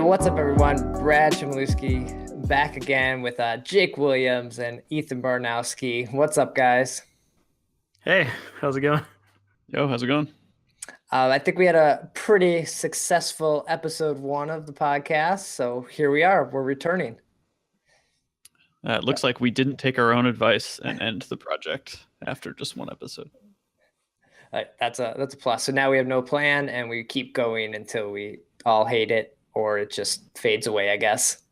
What's up, everyone? Brad Chmielewski back again with Jake Williams and Ethan Barnowski. What's up, guys? Hey, how's it going? Yo, how's it going? I think we had a pretty successful episode 1 of the podcast, so here we are. We're returning. It looks like we didn't take our own advice and end the project after just one episode. That's a plus. So now we have no plan, and we keep going until we all hate it, or it just fades away, I guess.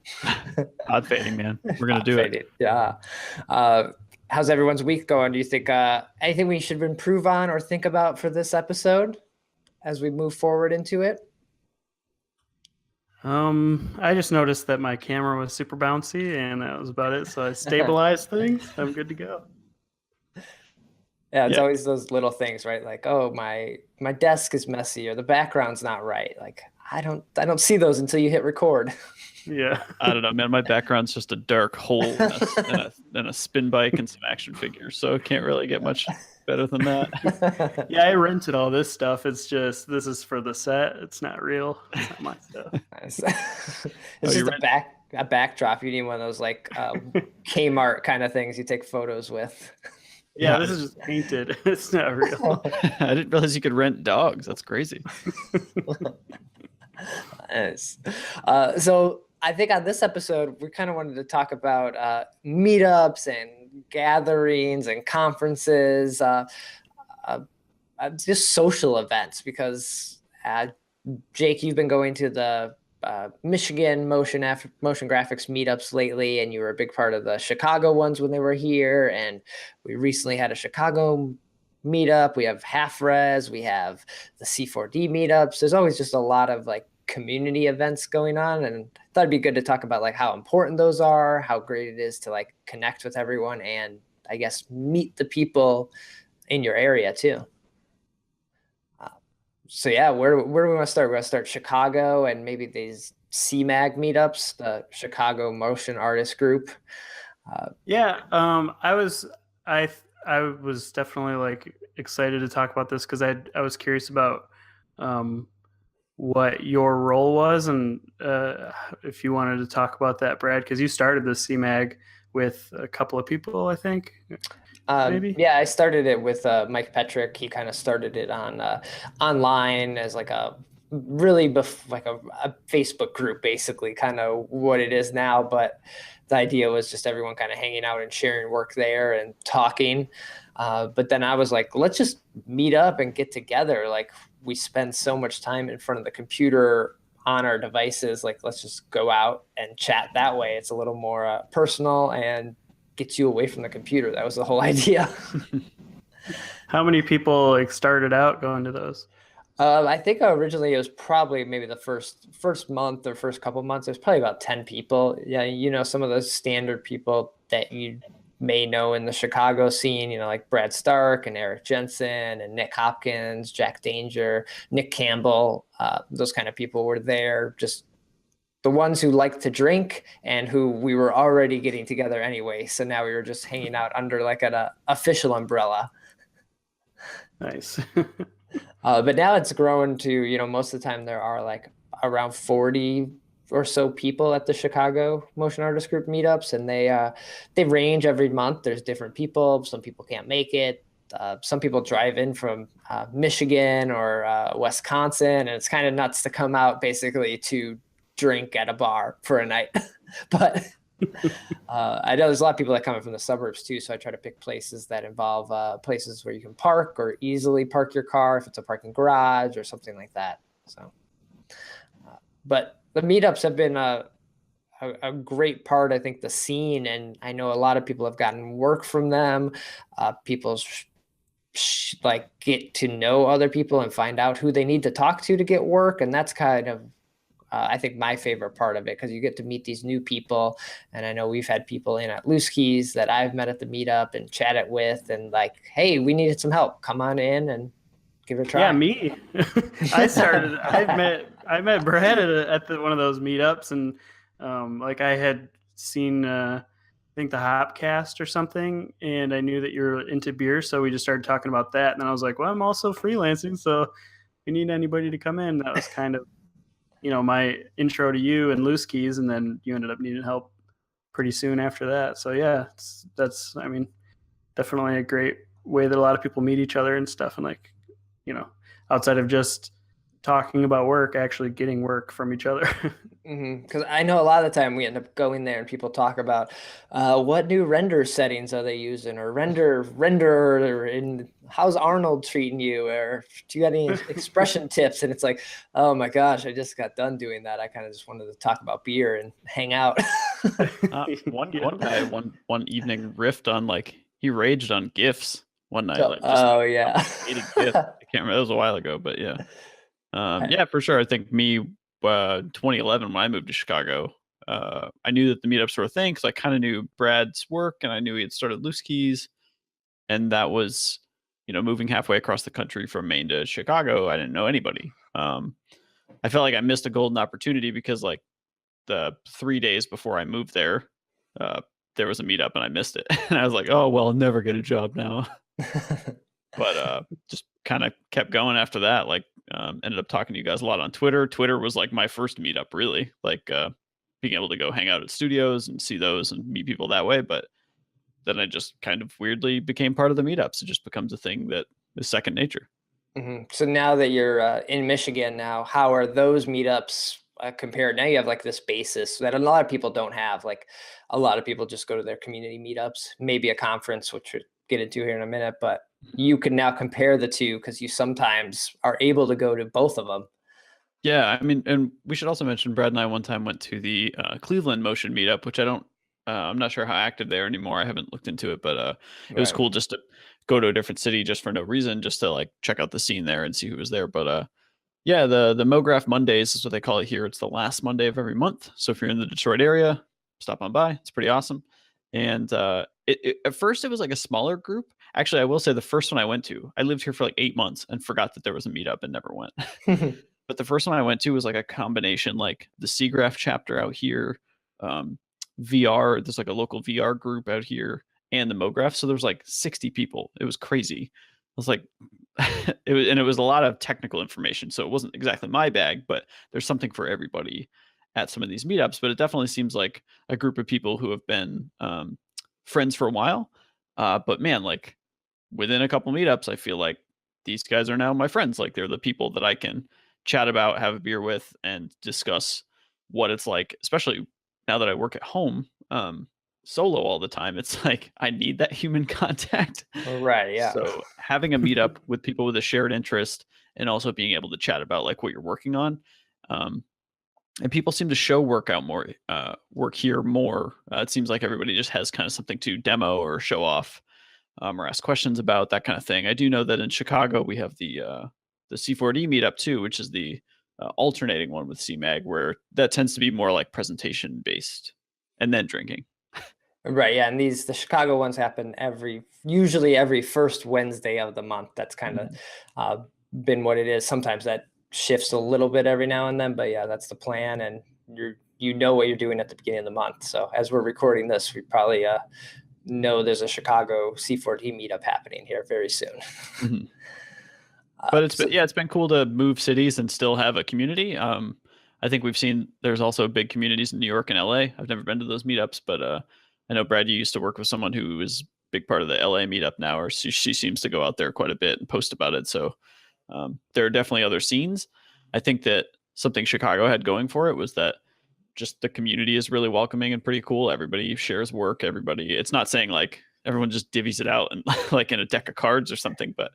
Odd fading, man. We're gonna do it. Yeah. How's everyone's week going? Do you think anything we should improve on or think about for this episode as we move forward into it? I just noticed that my camera was super bouncy, and that was about it. So I stabilized things. I'm good to go. Yeah, it's always those little things, right? Like, oh, my desk is messy, or the background's not right. Like, I don't see those until you hit record. Yeah. I don't know, man. My background's just a dark hole and a spin bike and some action figures, so it can't really get much better than that. Yeah, I rented all this stuff. It's just this is for the set. It's not real. It's not my stuff. Nice. It's just a backdrop. You need one of those like Kmart kind of things you take photos with. Yeah, this is just painted. It's not real. I didn't realize you could rent dogs. That's crazy. Nice. So I think on this episode, we kind of wanted to talk about meetups and gatherings and conferences, just social events, because Jake, you've been going to the Michigan motion graphics meetups lately, and you were a big part of the Chicago ones when they were here. And we recently had a Chicago meetup. We have Half Res. We have the C4D meetups. There's always just a lot of like community events going on, and I thought it'd be good to talk about like how important those are, how great it is to like connect with everyone, and I guess meet the people in your area too. So yeah, where do we want to start? We want to start Chicago and maybe these CMAG meetups, the Chicago Motion Artist Group. I was definitely like excited to talk about this because I was curious about what your role was, and if you wanted to talk about that, Brad, because you started the CMAG with a couple of people, I think. Maybe. Yeah, I started it with Mike Petrick. He kind of started it on online as like a really like a Facebook group, basically, kind of what it is now. But the idea was just everyone kind of hanging out and sharing work there and talking. But then I was like, let's just meet up and get together. Like, we spend so much time in front of the computer on our devices. Like, let's just go out and chat that way. It's a little more personal and gets you away from the computer. That was the whole idea. How many people like started out going to those? I think originally it was probably maybe the first month or first couple months. There's probably about 10 people. Yeah, you know, some of those standard people that you may know in the Chicago scene, you know, like Brad Stark and Eric Jensen and Nick Hopkins, Jack Danger, Nick Campbell. Those kind of people were there, just the ones who like to drink and who we were already getting together anyway. So now we were just hanging out under like an official umbrella. Nice. But now it's grown to, you know, most of the time there are like around 40 or so people at the Chicago Motion Artist Group meetups, and they range every month. There's different people. Some people can't make it. Some people drive in from Michigan or Wisconsin, and it's kind of nuts to come out basically to drink at a bar for a night. But I know there's a lot of people that come in from the suburbs too, so I try to pick places that involve places where you can park or easily park your car if it's a parking garage or something like that. So, but the meetups have been a great part, I think, the scene, and I know a lot of people have gotten work from them. People like get to know other people and find out who they need to talk to get work, and that's kind of I think my favorite part of it, because you get to meet these new people. And I know we've had people in at LooseKeys that I've met at the meetup and chatted with, and like, hey, we needed some help. Come on in and give it a try. Yeah, me. I met Brad at one of those meetups, and like I had seen I think the Hopcast or something, and I knew that you're into beer, so we just started talking about that. And then I was like, well, I'm also freelancing, so if you need anybody to come in, that was kind of my intro to you and LooseKeys, and then you ended up needing help pretty soon after that. So yeah, that's definitely a great way that a lot of people meet each other and stuff, and like, outside of just talking about work, actually getting work from each other. Because I know a lot of the time we end up going there and people talk about what new render settings are they using, or render, and how's Arnold treating you, or do you got any expression tips? And it's like, oh my gosh, I just got done doing that. I kind of just wanted to talk about beer and hang out. One guy one evening riffed on he raged on GIFs one night. Oh yeah. Hated GIFs. I can't remember. That was a while ago, but yeah. Yeah, for sure. I think 2011 when I moved to Chicago, I knew that the meetups were a thing because I kind of knew Brad's work and I knew he had started LooseKeys, and that was, moving halfway across the country from Maine to Chicago. I didn't know anybody. I felt like I missed a golden opportunity because the 3 days before I moved there, there was a meetup and I missed it, and I was like, oh well, I'll never get a job now. But just kind of kept going after that. Ended up talking to you guys a lot on Twitter. Twitter was like my first meetup, really. Being able to go hang out at studios and see those and meet people that way. But then I just kind of weirdly became part of the meetups. It just becomes a thing that is second nature. So now that you're in Michigan now, how are those meetups compared? Now you have this basis that a lot of people don't have. Like a lot of people just go to their community meetups, maybe a conference, which we'll get into here in a minute, but you can now compare the two because you sometimes are able to go to both of them. Yeah, I mean, and we should also mention Brad and I one time went to the Cleveland Motion meetup, which I'm not sure how active they are anymore. I haven't looked into it, but it was cool just to go to a different city just for no reason, just to check out the scene there and see who was there. But yeah, the MoGraph Mondays is what they call it here. It's the last Monday of every month. So if you're in the Detroit area, stop on by. It's pretty awesome. And at first it was a smaller group. Actually, I will say the first one I went to, I lived here for 8 months and forgot that there was a meetup and never went. But the first one I went to was a combination, the SeaGraph chapter out here, VR. There's a local VR group out here, and the MoGraph. So there was 60 people. It was crazy. I was like, it was a lot of technical information. So it wasn't exactly my bag, but there's something for everybody at some of these meetups. But it definitely seems like a group of people who have been friends for a while. But man, within a couple meetups, I feel like these guys are now my friends. They're the people that I can chat about, have a beer with, and discuss what it's like, especially now that I work at home solo all the time. It's I need that human contact. Right, yeah. So having a meetup with people with a shared interest and also being able to chat about what you're working on. And people seem to show work here more. It seems like everybody just has kind of something to demo or show off, or ask questions about, that kind of thing. I do know that in Chicago we have the C4D meetup too, which is the alternating one with CMAG, where that tends to be more presentation based and then drinking. Right, yeah, and the Chicago ones happen usually every first Wednesday of the month. That's kind of been what it is. Sometimes that shifts a little bit every now and then, but yeah, that's the plan, and you know what you're doing at the beginning of the month. So as we're recording this, we probably know there's a Chicago C4D meetup happening here very soon. Mm-hmm. But it's been cool to move cities and still have a community. I think we've seen there's also big communities in New York and LA. I've never been to those meetups, but I know, Brad, you used to work with someone who is a big part of the LA meetup now, or she seems to go out there quite a bit and post about it. So there are definitely other scenes. I think that something Chicago had going for it was that just the community is really welcoming and pretty cool. Everybody shares work. It's not saying everyone just divvies it out and in a deck of cards or something, but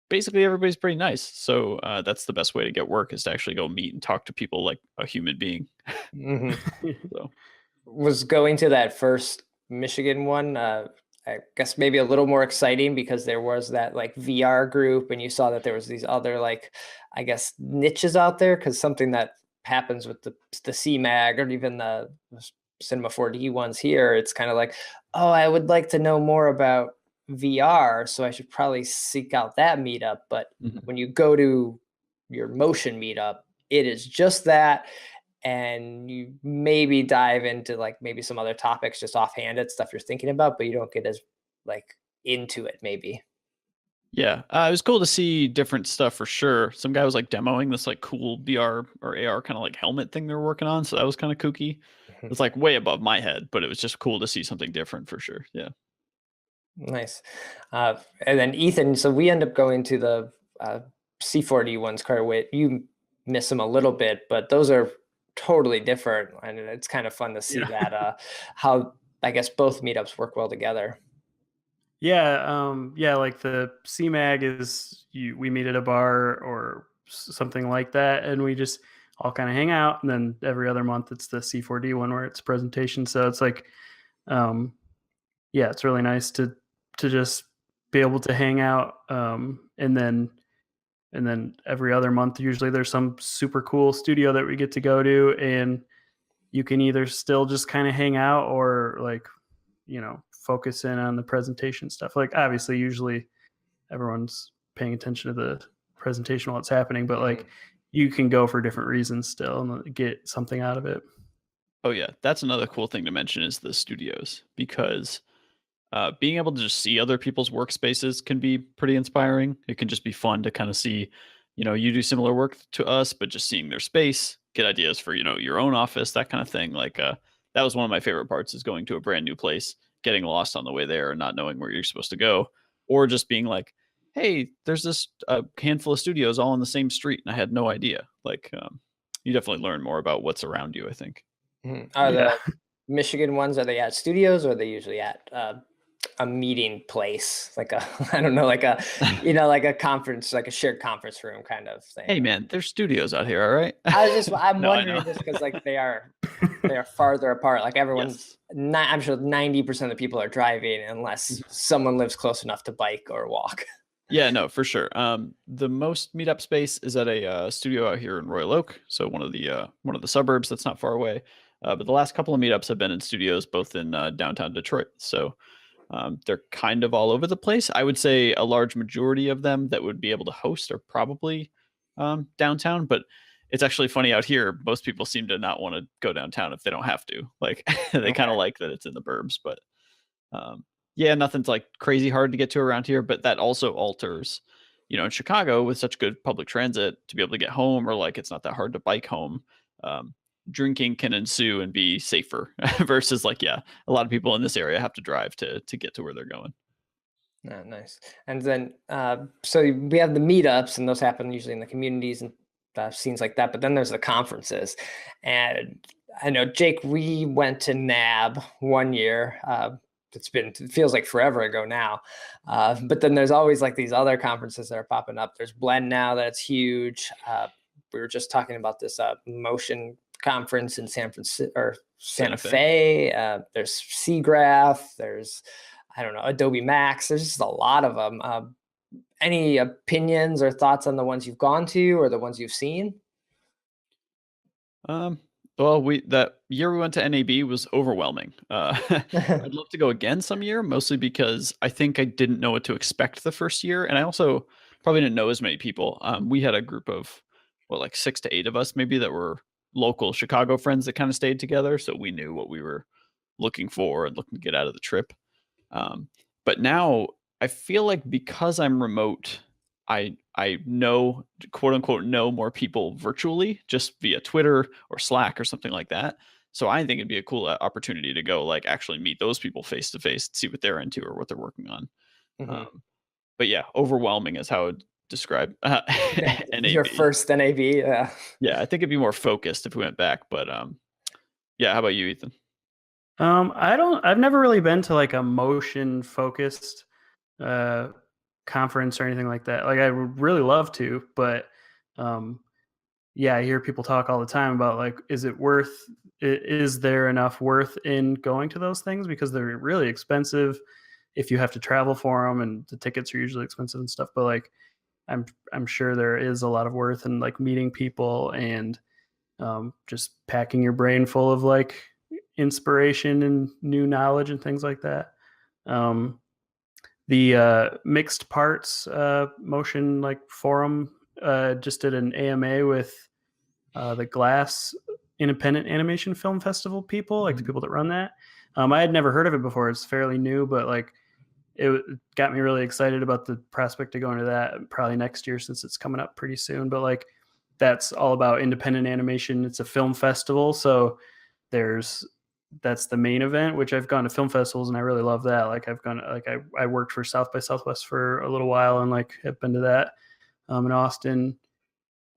basically everybody's pretty nice. So that's the best way to get work, is to actually go meet and talk to people like a human being. So was going to that first Michigan one, I guess maybe a little more exciting because there was that VR group, and you saw that there was these other I guess niches out there, because something that happens with the CMAG or even the Cinema 4D ones here, it's kind of oh, I would like to know more about VR, so I should probably seek out that meetup. But when you go to your motion meetup, it is just that, and you maybe dive into maybe some other topics just offhanded stuff you're thinking about, but you don't get as into it maybe. Yeah, it was cool to see different stuff for sure. Some guy was like demoing this like cool VR or AR kind of like helmet thing they're working on, so that was kind of kooky. It's like way above my head, but it was just cool to see something different for sure. Yeah. Nice. And then Ethan, so we end up going to the C4D ones quite a bit. You miss them a little bit, but those are totally different. And it's kind of fun to see that how I guess both meetups work well together. Yeah, like the CMAG is we meet at a bar or something like that, and we just all kind of hang out. And then every other month it's the C4D one where it's presentation. So it's like, yeah, it's really nice to just be able to hang out. And then every other month usually there's some super cool studio that we get to go to, and you can either still just kind of hang out or like, focus in on the presentation stuff. Like obviously usually everyone's paying attention to the presentation while it's happening, but like you can go for different reasons still and get something out of it. Oh yeah, that's another cool thing to mention is the studios, because being able to just see other people's workspaces can be pretty inspiring. It can just be fun to kind of see, you do similar work to us, but just seeing their space, get ideas for, your own office, that kind of thing. Like that was one of my favorite parts, is going to a brand new place, getting lost on the way there and not knowing where you're supposed to go, or just being like, hey, there's this handful of studios all on the same street and I had no idea. Like you definitely learn more about what's around you, I think. Are the Michigan ones, are they at studios or are they usually at a meeting place, like a I don't know, like a like a conference, like a shared conference room kind of thing? Hey man, there's studios out here, all right? I'm No, wondering just because like they are farther apart. Like everyone's not, I'm sure 90% of the people are driving unless someone lives close enough to bike or walk. Yeah, no, for sure. The most meetup space is at a studio out here in Royal Oak, so one of the suburbs that's not far away. But the last couple of meetups have been in studios, both in downtown Detroit. So they're kind of all over the place. I would say a large majority of them that would be able to host are probably downtown, but it's actually funny out here. Most people seem to not want to go downtown if they don't have to. Like they kind of like that it's in the burbs, but yeah, nothing's like crazy hard to get to around here, but that also alters, in Chicago with such good public transit to be able to get home, or like it's not that hard to bike home. Drinking can ensue and be safer versus like, yeah, a lot of people in this area have to drive to get to where they're going. Oh, nice. And then, so we have the meetups, and those happen usually in the communities and scenes like that. But then there's the conferences, and I know, Jake, we went to NAB one year. It feels like forever ago now. But then there's always like these other conferences that are popping up. There's Blend now, that's huge. We were just talking about this motion conference in San Francisco or Santa Fe. There's SIGGRAPH. There's, I don't know, Adobe Max. There's just a lot of them. Any opinions or thoughts on the ones you've gone to or the ones you've seen? Well, that year we went to NAB was overwhelming. I'd love to go again some year, mostly because I think I didn't know what to expect the first year, and I also probably didn't know as many people. We had a group of like 6 to 8 of us maybe that were local Chicago friends that kind of stayed together, so we knew what we were looking for and looking to get out of the trip. But now I feel like because I'm remote, I know, quote unquote, know more people virtually just via Twitter or Slack or something like that. So I think it'd be a cool opportunity to go like actually meet those people face to face, see what they're into or what they're working on. But yeah, overwhelming is how I would describe NAB. Your first NAB, yeah. Yeah, I think it'd be more focused if we went back. But yeah, how about you, Ethan? I've never really been to like a motion focused conference or anything like that. Like I would really love to, but yeah, I hear people talk all the time about like, is there enough worth in going to those things? Because they're really expensive if you have to travel for them, and the tickets are usually expensive and stuff. But like, I'm sure there is a lot of worth in like meeting people and just packing your brain full of like inspiration and new knowledge and things like that. The Mixed Parts motion like forum just did an AMA with the Glass Independent Animation Film Festival people, like the people that run that. I had never heard of it before. It's fairly new, but like it got me really excited about the prospect of going to that probably next year, since it's coming up pretty soon. But like, that's all about independent animation. It's a film festival, so that's the main event, which I've gone to film festivals and I really love that. Like I worked for South by Southwest for a little while and like have been to that in Austin.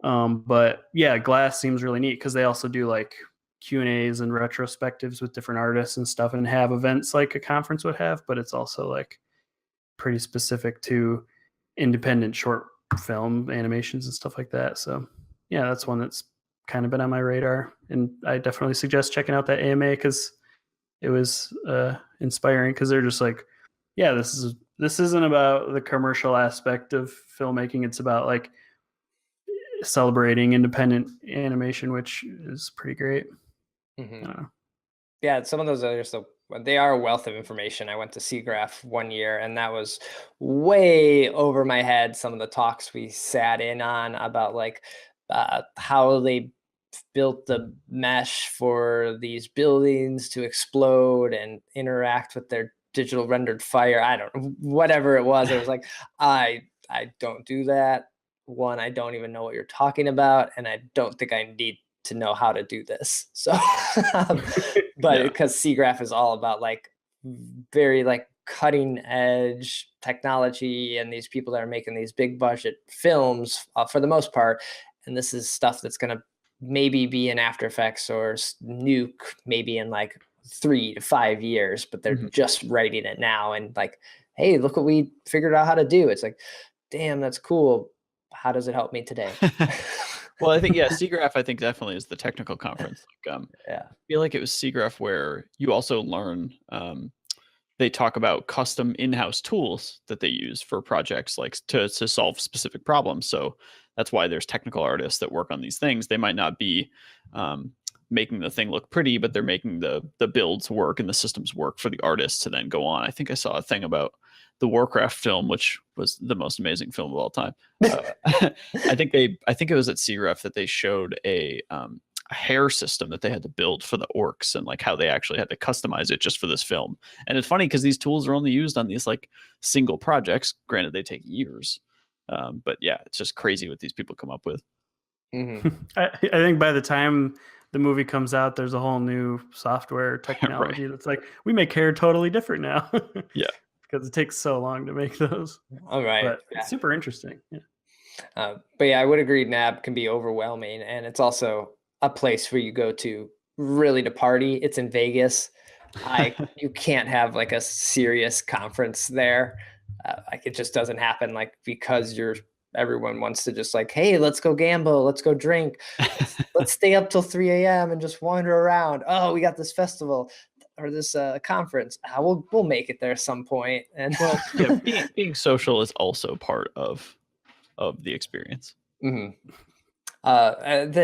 But yeah, Glass seems really neat because they also do like Q&As and retrospectives with different artists and stuff, and have events like a conference would have, but it's also like pretty specific to independent short film animations and stuff like that. So yeah, that's one that's kind of been on my radar, and I definitely suggest checking out that AMA because it was inspiring, because they're just like, yeah, this isn't about the commercial aspect of filmmaking. It's about like celebrating independent animation, which is pretty great. Mm-hmm. Yeah, some of those are just they are a wealth of information. I went to SIGGRAPH one year, and that was way over my head. Some of the talks we sat in on about like how they built the mesh for these buildings to explode and interact with their digital rendered fire. I don't know, whatever it was. It was like, I don't do that. One, I don't even know what you're talking about, and I don't think I need to know how to do this. So, but because SIGGRAPH is all about like very like cutting edge technology, and these people that are making these big budget films for the most part, and this is stuff that's going to maybe be in After Effects or Nuke maybe in like 3 to 5 years, but they're just writing it now and like, hey, look what we figured out how to do. It's like, damn, that's cool. How does it help me today? Well, I think, yeah, SIGGRAPH, I think definitely is the technical conference. Like, yeah, I feel like it was SIGGRAPH where you also learn, they talk about custom in-house tools that they use for projects, like to solve specific problems. So that's why there's technical artists that work on these things. They might not be making the thing look pretty, but they're making the builds work and the systems work for the artists to then go on. I think I saw a thing about the Warcraft film, which was the most amazing film of all time. I think it was at SIGGRAPH that they showed a hair system that they had to build for the orcs, and like how they actually had to customize it just for this film. And it's funny because these tools are only used on these like single projects. Granted, they take years, but yeah, it's just crazy what these people come up with. I think by the time the movie comes out, there's a whole new software technology that's like, we make hair totally different now. Yeah, because it takes so long to make those. All right, but it's super interesting. Yeah. But yeah, I would agree. NAB can be overwhelming, and it's also a place where you go to really to party. It's in Vegas. You can't have like a serious conference there. Like it just doesn't happen. Like because everyone wants to just like, hey, let's go gamble, let's go drink, let's stay up till 3 a.m. and just wander around. Oh, we got this festival or this conference. We'll make it there some point. And well, yeah, being social is also part of the experience. In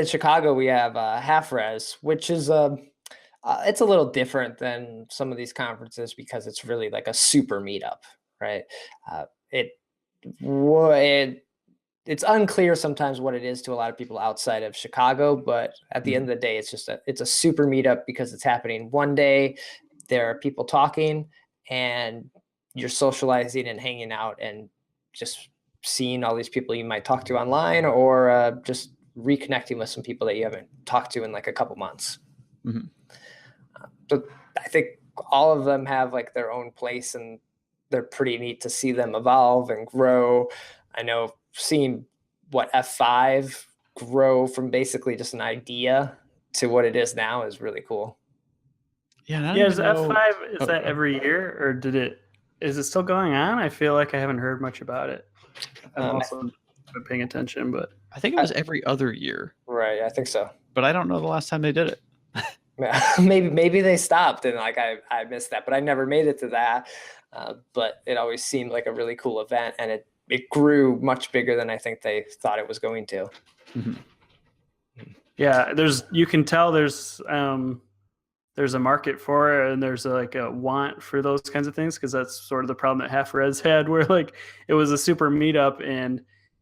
Chicago, we have Half Res, which is it's a little different than some of these conferences because it's really like a super meetup, right? It's unclear sometimes what it is to a lot of people outside of Chicago, but at the end of the day, it's a super meetup because it's happening one day. There are people talking, and you're socializing and hanging out and just seeing all these people you might talk to online, or just reconnecting with some people that you haven't talked to in like a couple months. So I think all of them have like their own place, and they're pretty neat to see them evolve and grow. I know seeing what F5 grow from basically just an idea to what it is now is really cool. Yeah, is F5, is that every year, or is it still going on? I feel like I haven't heard much about it. I've also been paying attention, but I think it was every other year. Right, I think so. But I don't know the last time they did it. maybe they stopped and like I missed that, but I never made it to that. But it always seemed like a really cool event, and it grew much bigger than I think they thought it was going to. Yeah, you can tell there's a market for it, and there's like a want for those kinds of things, because that's sort of the problem that Half Res had, where like it was a super meetup, and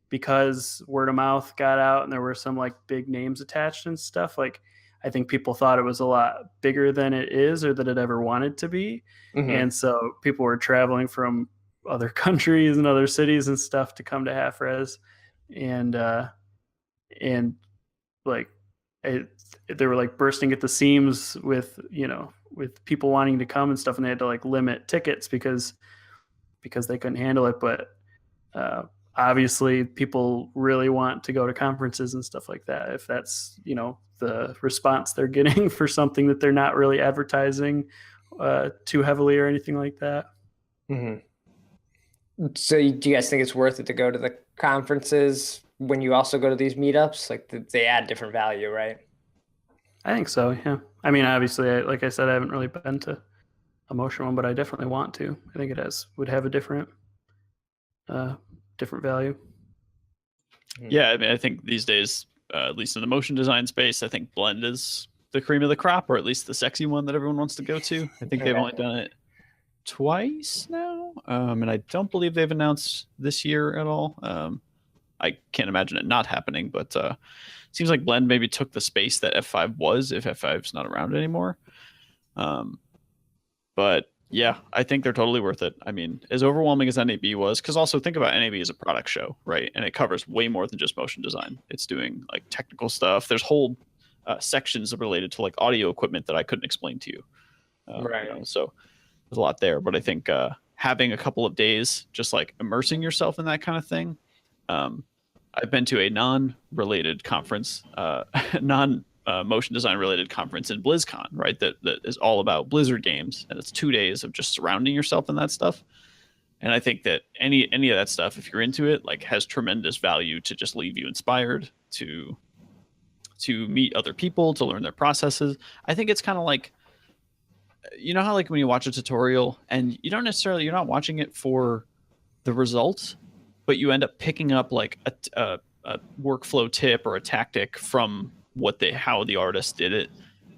because word of mouth got out and there were some like big names attached and stuff, like I think people thought it was a lot bigger than it is, or that it ever wanted to be. And so people were traveling from other countries and other cities and stuff to come to Half Res, and like they were like bursting at the seams with with people wanting to come and stuff, and they had to like limit tickets because they couldn't handle it. But obviously people really want to go to conferences and stuff like that, if that's the response they're getting for something that they're not really advertising too heavily or anything like that. Mm-hmm. So do you guys think it's worth it to go to the conferences when you also go to these meetups? Like they add different value, right? I think so, yeah. I mean, obviously, like I said, I haven't really been to a motion one, but I definitely want to. I think it would have a different value. Yeah, I mean, I think these days, at least in the motion design space, I think Blend is the cream of the crop, or at least the sexy one that everyone wants to go to. I think they've only done it twice now, and I don't believe they've announced this year at all. I can't imagine it not happening, but it seems like Blend maybe took the space that F5 was, if F5's not around anymore. But yeah, I think they're totally worth it. I mean, as overwhelming as NAB was, because also think about NAB as a product show, right? And it covers way more than just motion design. It's doing like technical stuff. There's whole sections related to like audio equipment that I couldn't explain to you. Right. So there's a lot there. But I think having a couple of days just like immersing yourself in that kind of thing. I've been to a non-related conference, motion design related conference in BlizzCon, right? That is all about Blizzard games, and it's 2 days of just surrounding yourself in that stuff. And I think that any of that stuff, if you're into it, like has tremendous value to just leave you inspired to meet other people, to learn their processes. I think it's kind of like, how like when you watch a tutorial and you're not watching it for the results, but you end up picking up like a workflow tip or a tactic from how the artist did it.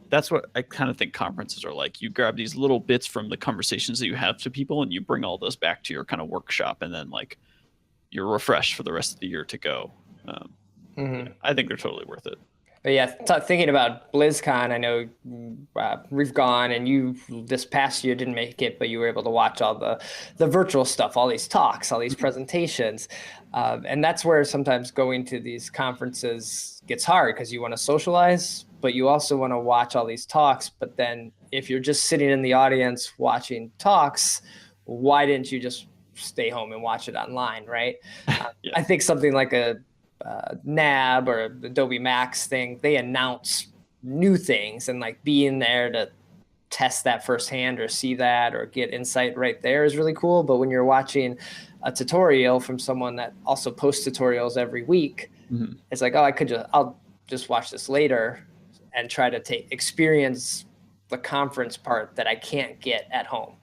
That's what I kind of think conferences are like. You grab these little bits from the conversations that you have to people, and you bring all those back to your kind of workshop, and then like you're refreshed for the rest of the year to go. Yeah, I think they're totally worth it. But yeah, thinking about BlizzCon, I know we've gone, and you this past year didn't make it, but you were able to watch all the virtual stuff, all these talks, all these presentations. And that's where sometimes going to these conferences gets hard, because you want to socialize, but you also want to watch all these talks. But then if you're just sitting in the audience watching talks, why didn't you just stay home and watch it online, right? Yeah. I think something like a NAB or the Adobe Max thing, they announce new things, and like being there to test that firsthand or see that or get insight right there is really cool. But when you're watching a tutorial from someone that also posts tutorials every week, it's like, I'll just watch this later and try to experience the conference part that I can't get at home.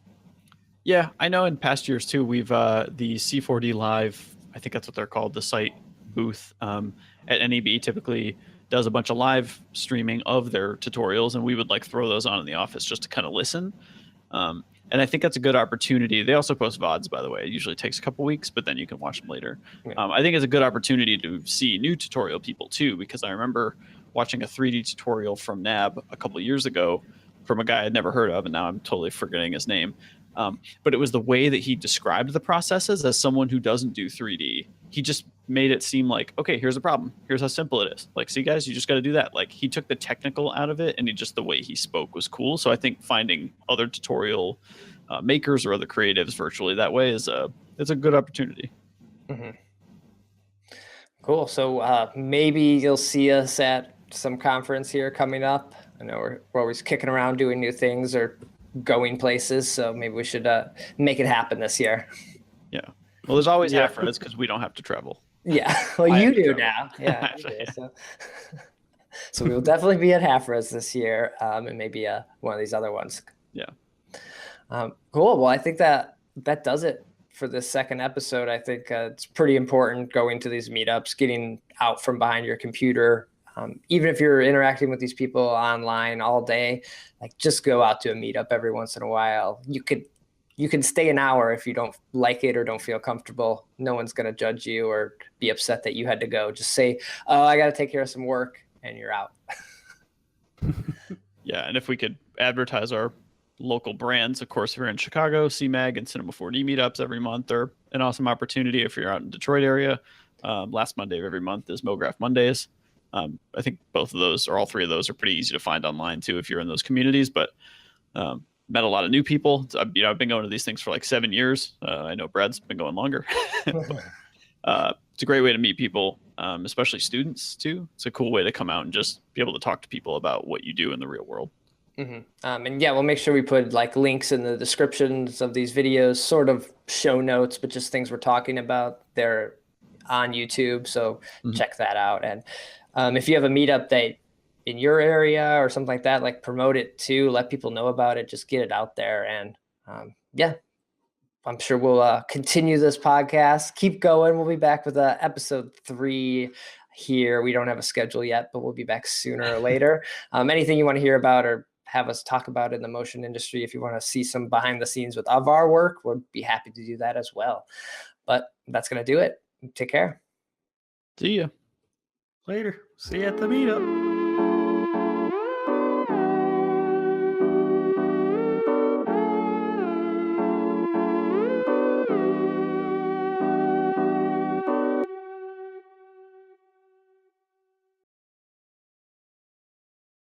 Yeah, I know in past years too, we've the C4D Live, I think that's what they're called, the site booth at NAB typically does a bunch of live streaming of their tutorials, and we would like throw those on in the office just to kind of listen. And I think that's a good opportunity. They also post VODs, by the way. It usually takes a couple weeks, but then you can watch them later. Yeah. I think it's a good opportunity to see new tutorial people too, because I remember watching a 3D tutorial from NAB a couple of years ago from a guy I'd never heard of, and now I'm totally forgetting his name. But it was the way that he described the processes as someone who doesn't do 3D. He just made it seem like, okay, here's a problem. Here's how simple it is. Like, see guys, you just got to do that. Like, he took the technical out of it, and the way he spoke was cool. So I think finding other tutorial makers or other creatives virtually that way it's a good opportunity. Cool. So maybe you'll see us at some conference here coming up. I know we're always kicking around doing new things or going places, so maybe we should make it happen this year. Yeah. Well, there's always Half Res because we don't have to travel. Yeah. Well, you do now. Yeah. Okay, so we will definitely be at Half Res this year, and maybe one of these other ones. Yeah. Cool. Well, I think that does it for this second episode. I think it's pretty important going to these meetups, getting out from behind your computer. Even if you're interacting with these people online all day, like just go out to a meetup every once in a while. You can stay an hour if you don't like it or don't feel comfortable. No one's going to judge you or be upset that you had to go. Just say, oh, I got to take care of some work, and you're out. Yeah. And if we could advertise our local brands. Of course, if you're in Chicago, CMAG and Cinema 4D meetups every month are an awesome opportunity. If you're out in Detroit area, last Monday of every month is MoGraph Mondays. I think both of those, or all three of those, are pretty easy to find online too if you're in those communities. But met a lot of new people. I've been going to these things for like 7 years. I know Brad's been going longer. But, it's a great way to meet people, especially students too. It's a cool way to come out and just be able to talk to people about what you do in the real world. And yeah, we'll make sure we put like links in the descriptions of these videos, sort of show notes, but just things we're talking about. They're on YouTube, so check that out. And if you have a meetup that in your area or something like that, like promote it too, let people know about it, just get it out there. And yeah, I'm sure we'll continue this podcast, keep going. We'll be back with episode 3 here. We don't have a schedule yet, but we'll be back sooner or later. Anything you want to hear about or have us talk about in the motion industry, if you want to see some behind the scenes of our work, we'll be happy to do that as well. But that's going to do it. Take care. See ya. Later. See you at the meetup.